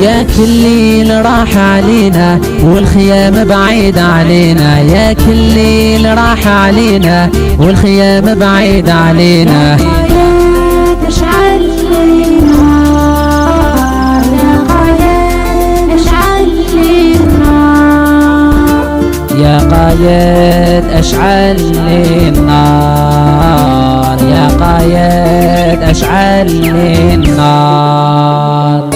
يا كل ليل راح علينا والخيام بعيد علينا، يا كل ليل راح علينا والخيام بعيد علينا. يا قايد اشعل لي النار، يا قايد اشعل لي النار.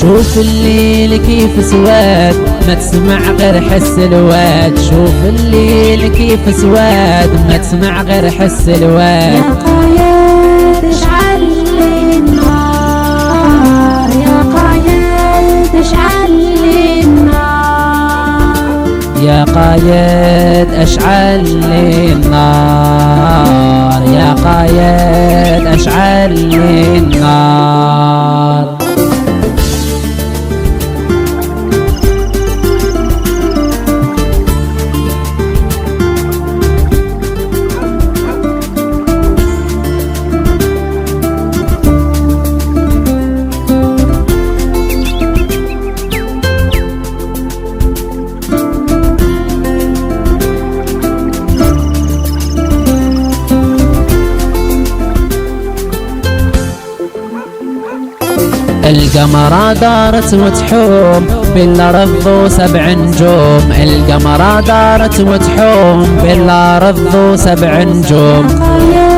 شوف الليل كيف سواد ما تسمع غير حس الواد، شوف الليل كيف سواد ما تسمع غير حس الواد. يا قايد اشعل لي النار، يا قايد اشعل لي النار، يا قايد اشعل لي النار، يا قايد اشعل لي النار. القمرة دارت وتحوم بالأرض وسبع نجوم، القمرة دارت وتحوم بالأرض وسبع نجوم. يا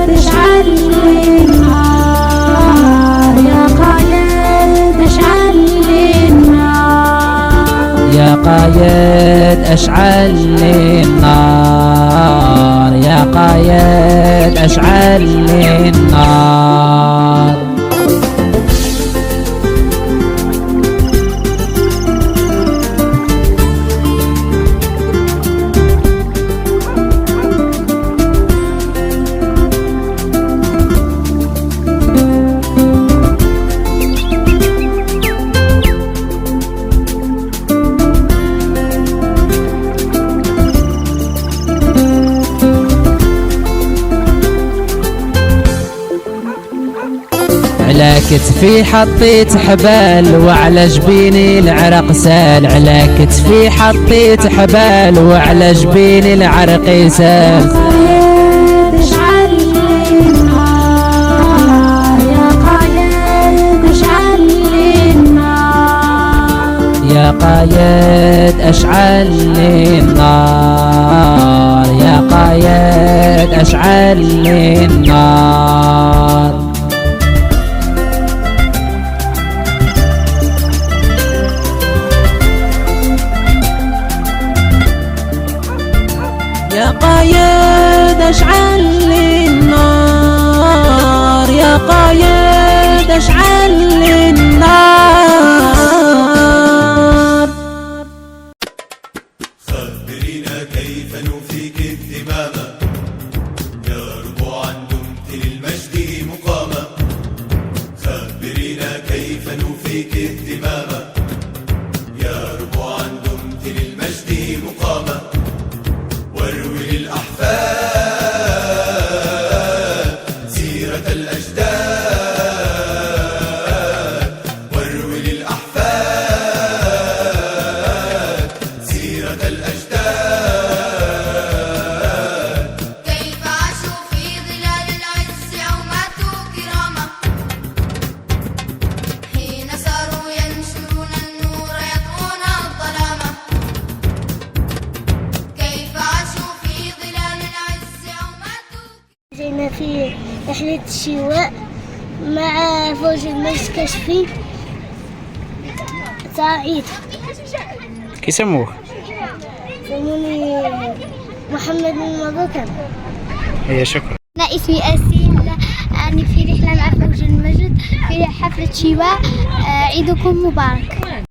قايد اشعل لي النار، يا قايد اشعل لي النار، يا قايد اشعل لي النار، يا قايد اشعل لي النار. على كتفي حطيت حبال وعلى جبيني العرق سال، على كتفي حطيت حبال وعلى جبيني العرق سال. يا قايد اشعل لي النار، يا قايد اشعل لي النار، يا قايد اشعل لي النار، يا قايد اشعل لي النار. يا قايد اشعل لي النار، يا قايد اشعل لي النار. خبرينا كيف نوفيك اهتماما، يا ربوعا دمت للمجد مقاما. خبرينا كيف نوفيك اهتماما، يا ربوعا دمت للمجد مقاما. واروي للأحفاد سيرة الأجداد، واروي للأحفاد سيرة الأجداد. كيف عاشوا في ظلال العز أو ماتوا كراما، حين صاروا ينشرون النور يطفون الظلامة. كيف عاشوا في ظلال العز أو ماتوا. جينا في رحلة الشواء مع فوج المجلس الكشفي تاع عيد. كيسموه؟ سموني محمد بن مبروك. هي شكرا. أنا اسمي أسيل أنا في رحلة مع فوج المجد في حفلة شواء. عيدكم مبارك.